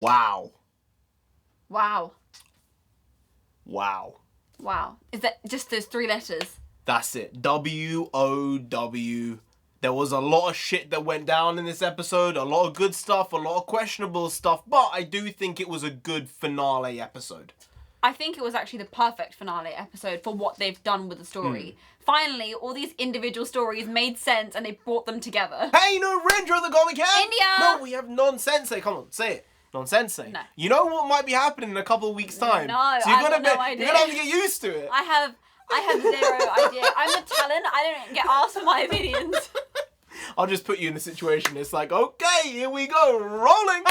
Wow. Wow. Wow. Wow. Is that just those 3 letters? That's it. W-O-W. There was a lot of shit that went down in this episode, a lot of good stuff, a lot of questionable stuff, but I do think it was a good finale episode. I think it was actually the perfect finale episode for what they've done with the story. Finally, all these individual stories made sense and they brought them together. Hey, NarendraTheComic here! India! No, we have non-sensei. Come on, say it. Non-sensei. No. You know what might be happening in a couple of weeks' time? No, so you're I have no idea. You're gonna have to get used to it. I have 0 idea. I'm a talent. I don't get asked for my opinions. I'll just put you in a situation. It's like, okay, here we go, rolling.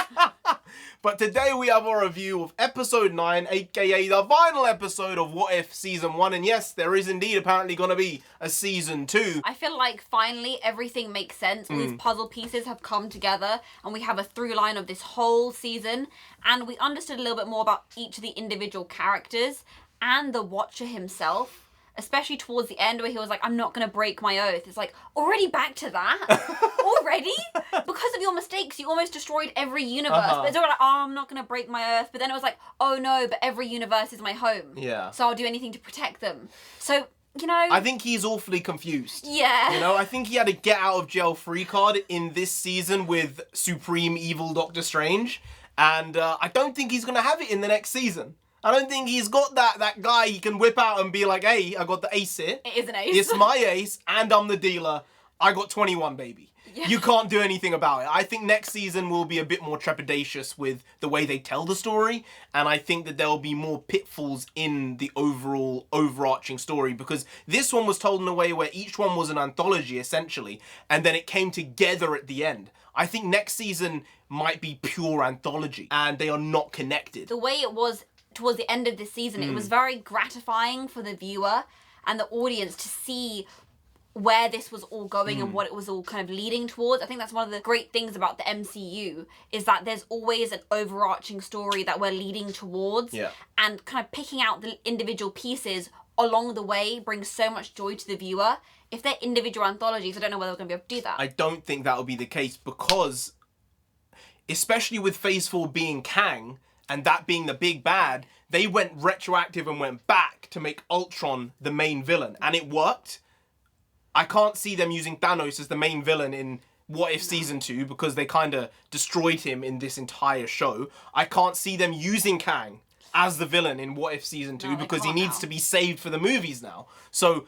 But today we have a review of episode 9, aka the final episode of What If Season 1. And yes, there is indeed apparently going to be a Season 2. I feel like finally everything makes sense. All these puzzle pieces have come together and we have a through line of this whole season. And we understood a little bit more about each of the individual characters and the Watcher himself. Especially towards the end where he was like, I'm not going to break my oath. It's like, already back to that? Already? Because of your mistakes, you almost destroyed every universe. But it's all like, oh, I'm not going to break my oath. But then it was like, oh no, but every universe is my home. Yeah. So I'll do anything to protect them. So, you know. I think he's awfully confused. Yeah. You know, I think he had a get out of jail free card in this season with Supreme Evil Doctor Strange. And I don't think he's going to have it in the next season. I don't think he's got that guy he can whip out and be like, hey, I got the ace here. It is an ace. It's my ace, and I'm the dealer. I got 21, baby. Yeah. You can't do anything about it. I think next season will be a bit more trepidatious with the way they tell the story, and I think that there will be more pitfalls in the overall overarching story, because this one was told in a way where each one was an anthology, essentially, and then it came together at the end. I think next season might be pure anthology, and they are not connected. The way it was towards the end of this season, it was very gratifying for the viewer and the audience to see where this was all going and what it was all kind of leading towards. I think that's one of the great things about the MCU is that there's always an overarching story that we're leading towards, and kind of picking out the individual pieces along the way brings so much joy to the viewer. If they're individual anthologies, I don't know whether we're going to be able to do that. I don't think that will be the case because, especially with Phase 4 being Kang, and that being the big bad, they went retroactive and went back to make Ultron the main villain. And it worked. I can't see them using Thanos as the main villain in What If Season 2 because they kind of destroyed him in this entire show. I can't see them using Kang as the villain in What If Season 2 because he needs to be saved for the movies now. So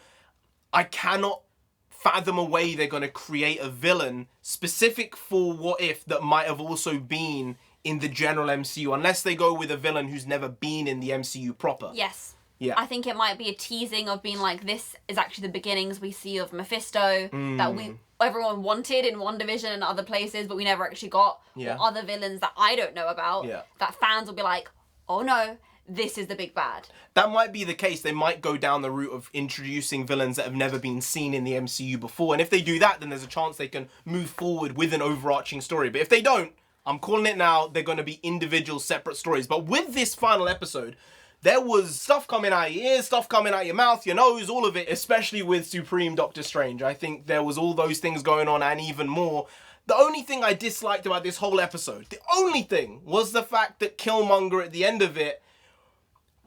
I cannot fathom a way they're going to create a villain specific for What If that might have also been in the general MCU, unless they go with a villain who's never been in the MCU proper. Yes. Yeah. I think it might be a teasing of being like, this is actually the beginnings we see of Mephisto that everyone wanted in WandaVision and other places, but we never actually got. Yeah. Or other villains that I don't know about, that fans will be like, oh no, this is the big bad. That might be the case. They might go down the route of introducing villains that have never been seen in the MCU before. And if they do that, then there's a chance they can move forward with an overarching story. But if they don't, I'm calling it now, they're going to be individual separate stories. But with this final episode, there was stuff coming out of your ears, stuff coming out of your mouth, your nose, all of it, especially with Supreme Doctor Strange. I think there was all those things going on and even more. The only thing I disliked about this whole episode, the only thing, was the fact that Killmonger at the end of it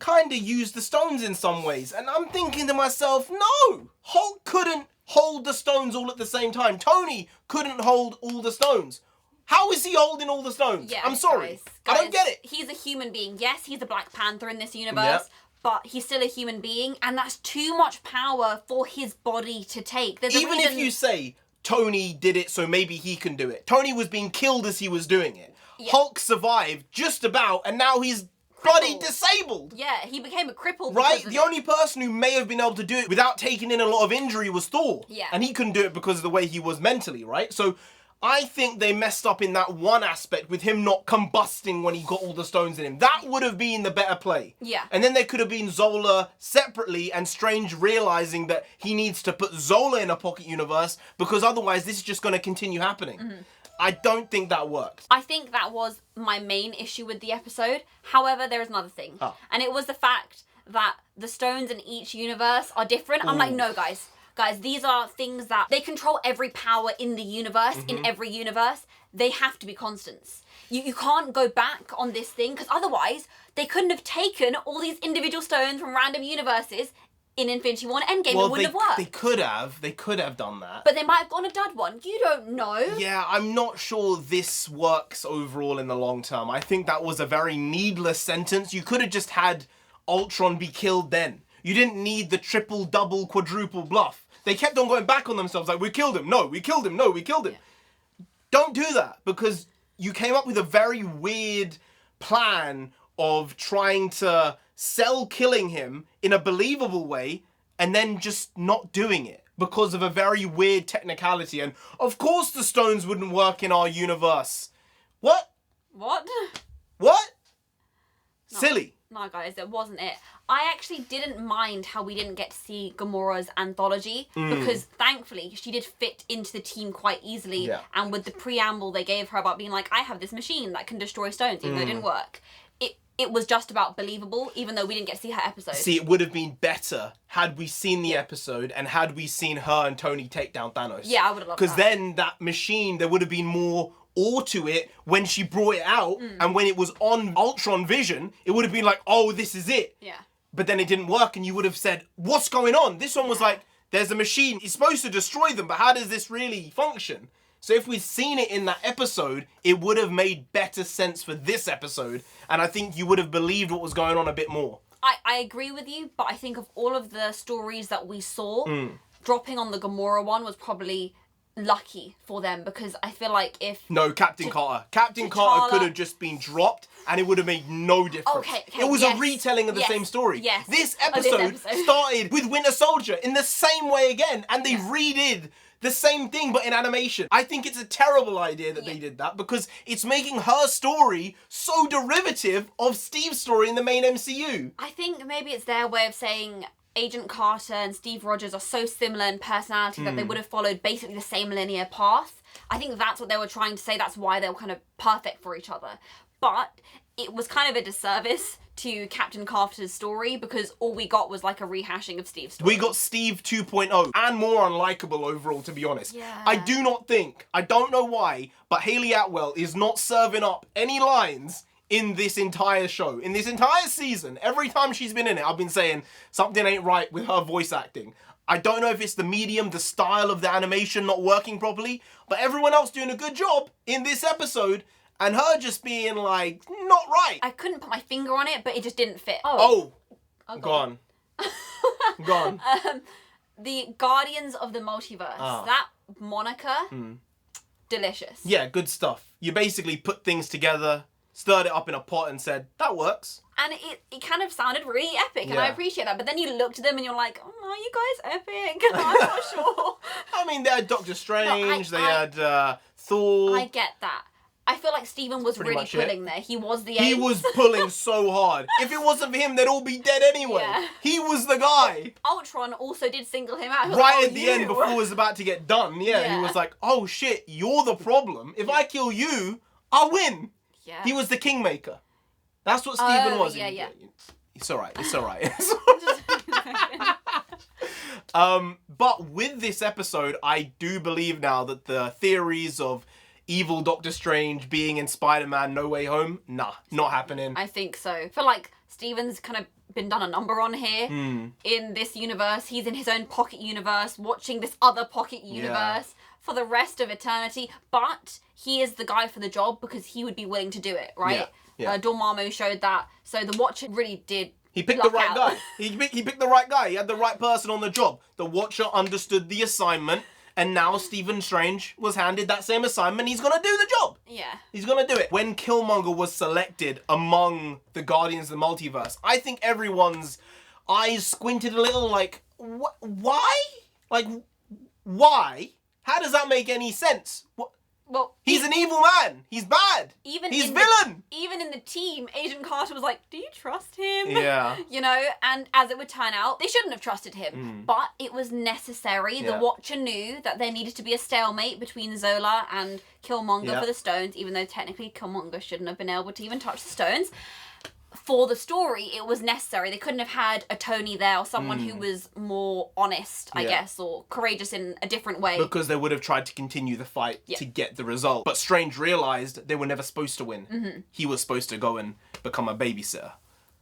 kind of used the stones in some ways. And I'm thinking to myself, no! Hulk couldn't hold the stones all at the same time. Tony couldn't hold all the stones. How is he holding all the stones? Yeah, I'm sorry. Guys, I don't get it. He's a human being. Yes, he's a Black Panther in this universe, but he's still a human being, and that's too much power for his body to take. Even if you say Tony did it, so maybe he can do it. Tony was being killed as he was doing it. Yeah. Hulk survived just about, and now he's bloody disabled. Yeah, he became a cripple. Right? The only person who may have been able to do it without taking in a lot of injury was Thor. Yeah. And he couldn't do it because of the way he was mentally, right? So I think they messed up in that one aspect with him not combusting when he got all the stones in him. That would have been the better play. Yeah. And then there could have been Zola separately and Strange realizing that he needs to put Zola in a pocket universe because otherwise this is just going to continue happening. I don't think that worked. I think that was my main issue with the episode. However, there is another thing. And it was the fact that the stones in each universe are different. I'm like, no, guys. Guys, these are things that they control every power in the universe, in every universe. They have to be constants. You can't go back on this thing, because otherwise they couldn't have taken all these individual stones from random universes in Infinity War and Endgame. It wouldn't have worked. They could have done that. But they might have gone a dud one. You don't know. Yeah, I'm not sure this works overall in the long term. I think that was a very needless sentence. You could have just had Ultron be killed then. You didn't need the triple, double, quadruple bluff. They kept on going back on themselves like, we killed him, no, we killed him, no, we killed him. Yeah. Don't do that, because you came up with a very weird plan of trying to sell killing him in a believable way and then just not doing it because of a very weird technicality. And of course the stones wouldn't work in our universe. What? What? What? No. Silly. No, guys, that wasn't it. I actually didn't mind how we didn't get to see Gamora's anthology, because thankfully she did fit into the team quite easily. Yeah. And with the preamble they gave her about being like, I have this machine that can destroy stones, even though it didn't work. It was just about believable, even though we didn't get to see her episode. See, it would have been better had we seen the episode and had we seen her and Tony take down Thanos. Yeah, I would have loved that. Because then that machine, there would have been more awe to it when she brought it out, and when it was on Ultron Vision, it would have been like, oh, this is it. Yeah. But then it didn't work, and you would have said, what's going on? This one was like, there's a machine, it's supposed to destroy them, but how does this really function? So if we'd seen it in that episode, it would have made better sense for this episode, and I think you would have believed what was going on a bit more. I agree with you, but I think of all of the stories that we saw, dropping on the Gamora one was probably lucky for them, because I feel like if... No, Captain Carter. Captain Carter could have just been dropped and it would have made no difference. Okay, it was a retelling of the same story. Yes. This episode started with Winter Soldier in the same way again, and they redid the same thing but in animation. I think it's a terrible idea that they did that, because it's making her story so derivative of Steve's story in the main MCU. I think maybe it's their way of saying Agent Carter and Steve Rogers are so similar in personality that they would have followed basically the same linear path. I think that's what they were trying to say. That's why they were kind of perfect for each other. But it was kind of a disservice to Captain Carter's story, because all we got was like a rehashing of Steve's story. We got Steve 2.0 and more unlikable overall, to be honest. Yeah. I do not think, I don't know why, but Hayley Atwell is not serving up any lines in this entire show. In this entire season, every time she's been in it, I've been saying something ain't right with her voice acting. I don't know if it's the medium, the style of the animation not working properly, but everyone else doing a good job in this episode, and her just being like, not right. I couldn't put my finger on it, but it just didn't fit. Oh, gone. Gone. The Guardians of the Multiverse, that moniker, delicious. Yeah, good stuff. You basically put things together, stirred it up in a pot and said, that works. And it kind of sounded really epic, and I appreciate that. But then you looked at them and you're like, oh, are you guys epic? I'm not sure. I mean, they had Doctor Strange, they had Thor. I get that. I feel like Steven was really pulling there. He was the ace. He was pulling so hard. If it wasn't for him, they'd all be dead anyway. Yeah. He was the guy. Ultron also did single him out. Right at the end, before it was about to get done, he was like, oh shit, you're the problem. If I kill you, I'll win. Yeah. He was the kingmaker. That's what Steven was. Yeah. It's alright, it's alright. But with this episode, I do believe now that the theories of evil Doctor Strange being in Spider-Man No Way Home, nah, not happening. I think so. I feel like Steven's kind of been done a number on here in this universe. He's in his own pocket universe, watching this other pocket universe for the rest of eternity. But he is the guy for the job, because he would be willing to do it, right? Yeah. Dormammu showed that. So the Watcher really did. He picked the right guy. He picked the right guy. He had the right person on the job. The Watcher understood the assignment. And now Stephen Strange was handed that same assignment. He's going to do the job. Yeah. He's going to do it. When Killmonger was selected among the Guardians of the Multiverse, I think everyone's eyes squinted a little like, why? Like, why? How does that make any sense? Well, he's an evil man. He's bad. He's villain. Even in the team, Agent Carter was like, do you trust him? Yeah. You know, and as it would turn out, they shouldn't have trusted him. But it was necessary. The Watcher knew that there needed to be a stalemate between Zola and Killmonger for the stones, even though technically Killmonger shouldn't have been able to even touch the stones. for the story, it was necessary. They couldn't have had a Tony there or someone who was more honest, I guess, or courageous in a different way. Because they would have tried to continue the fight to get the result. But Strange realised they were never supposed to win. He was supposed to go and become a babysitter.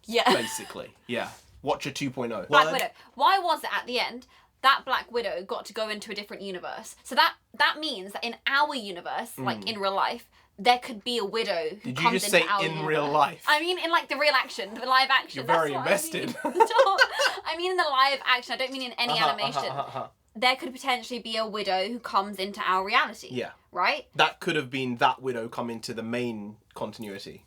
Yeah. Basically. Yeah. Watcher 2.0. Black Widow. Why was it at the end that Black Widow got to go into a different universe? So that means that in our universe, like in real life, there could be a widow who comes into our universe. Did you just say in real life? I mean in like the real action, the live action. You're very invested. I mean in the live action. I don't mean in any animation. There could potentially be a widow who comes into our reality. Yeah. Right? That could have been that widow come into the main continuity.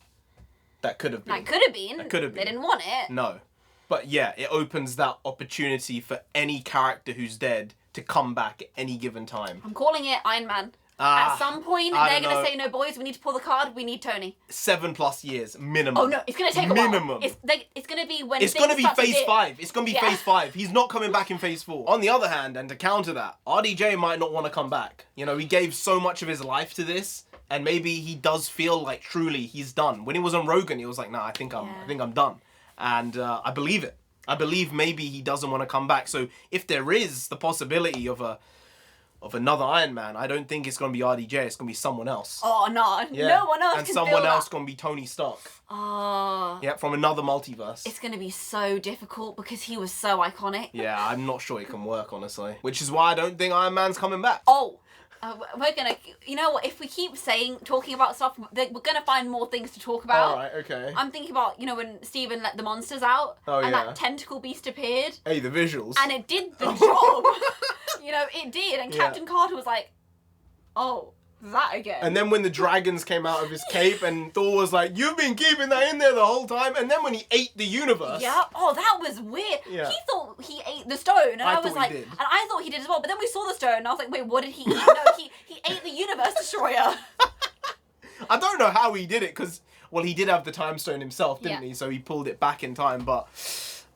That could have been. That could have been. That could have been. They didn't want it. No. But yeah, it opens that opportunity for any character who's dead to come back at any given time. I'm calling it Iron Man. At some point, they're going to say, no, boys, we need to pull the card. We need Tony. 7+ years, minimum. Oh, no, it's going to take a while. Minimum. It's going to be when it's going to be phase 5. It's going to be phase 5. He's not coming back in phase 4. On the other hand, and to counter that, RDJ might not want to come back. You know, he gave so much of his life to this, and maybe he does feel like truly he's done. When he was on Rogan, he was like, nah, I think I'm done. And I believe it. I believe maybe he doesn't want to come back. So if there is the possibility of another Iron Man, I don't think it's going to be RDJ. It's going to be someone else. Oh, no. Yeah. No one else and can someone do else that. going to be Tony Stark. Oh. Yeah, from another multiverse. It's going to be so difficult because he was so iconic. Yeah, I'm not sure it can work, honestly. Which is why I don't think Iron Man's coming back. Oh. We're gonna, you know what, if we keep talking about stuff, we're gonna find more things to talk about. Alright, okay. I'm thinking about, you know, when Steven let the monsters out, and that tentacle beast appeared. Hey, the visuals. And it did the job. You know, it did, and Captain Carter was like, oh, that again. And then when the dragons came out of his cape and Thor was like, you've been keeping that in there the whole time. And then when he ate the universe. Yeah. Oh, that was weird. Yeah. He thought he ate the stone. And I was like, and I thought he did as well. But then we saw the stone and I was like, wait, what did he eat? No, he ate the universe destroyer. I don't know how he did it because, well, he did have the time stone himself, didn't he? So he pulled it back in time. But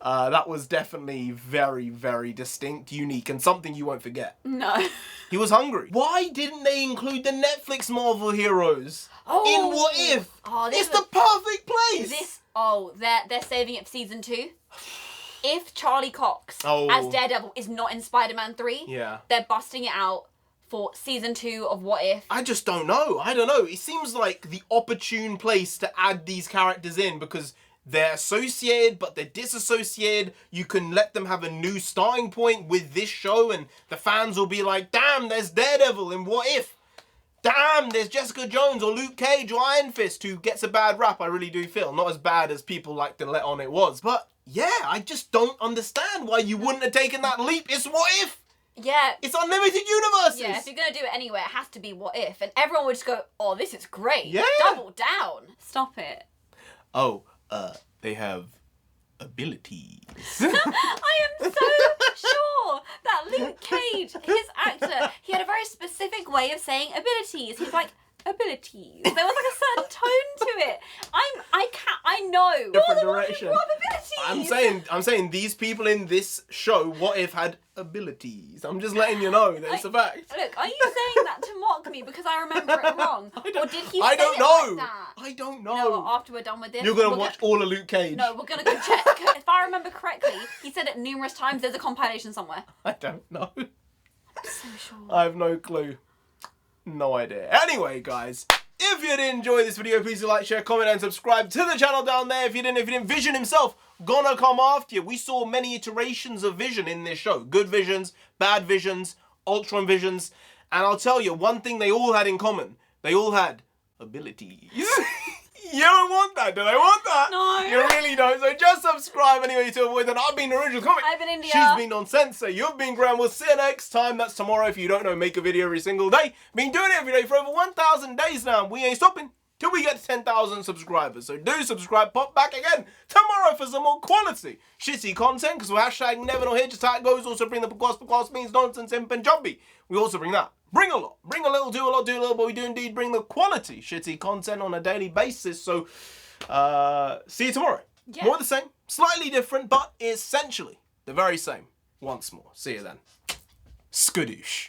that was definitely very, very distinct, unique, and something you won't forget. No. He was hungry. Why didn't they include the Netflix Marvel heroes in What If? Oh, it's the perfect place. They're saving it for season 2. If Charlie Cox as Daredevil is not in Spider-Man 3, they're busting it out for season 2 of What If. I just don't know. I don't know. It seems like the opportune place to add these characters in because they're associated, but they're disassociated. You can let them have a new starting point with this show, and the fans will be like, damn, there's Daredevil in What If? Damn, there's Jessica Jones or Luke Cage or Iron Fist, who gets a bad rap, I really do feel. Not as bad as people like to let on it was. But yeah, I just don't understand why you wouldn't have taken that leap. It's What If? Yeah. It's unlimited universes. Yeah, if you're going to do it anyway, it has to be What If. And everyone would just go, oh, this is great. Yeah. Double down. Stop it. Oh, they have abilities. I am so sure that Luke Cage, his actor, he had a very specific way of saying abilities. He's like, abilities. There was like a certain tone to it. I know. Different direction. Abilities. I'm saying these people in this show, What If, had abilities. I'm just letting you know that it's a fact. Look, are you saying that to mock me because I remember it wrong? Or did he say I don't it know. like that? I don't know. You know what, after we're done with this, you're going to watch all of Luke Cage. No, we're going to go check. If I remember correctly, he said it numerous times. There's a compilation somewhere. I don't know. I'm so sure. I have no clue. No idea. Anyway, guys, if you did enjoy this video, please do like, share, comment, and subscribe to the channel down there. If you didn't, Vision himself gonna come after you. We saw many iterations of Vision in this show. Good visions, bad visions, Ultron visions. And I'll tell you, one thing they all had in common. They all had abilities. You don't want that, do they want that? No. You really don't. So just subscribe anyway to avoid that. I've been NarendraTheComic. I've been India. She's been Nonsense. You've been Graham. We'll see you next time. That's tomorrow. If you don't know, make a video every single day. Been doing it every day for over 1,000 days now. We ain't stopping till we get to 10,000 subscribers. So do subscribe. Pop back again tomorrow for some more quality shitty content. Because we're hashtag never know here. Just how it goes. Also bring the because means nonsense in Punjabi. We also bring that. Bring a lot. Bring a little, do a lot, do a little. But we do indeed bring the quality shitty content on a daily basis. So see you tomorrow. Yeah. More of the same, slightly different, but essentially the very same. Once more. See you then. Skadoosh.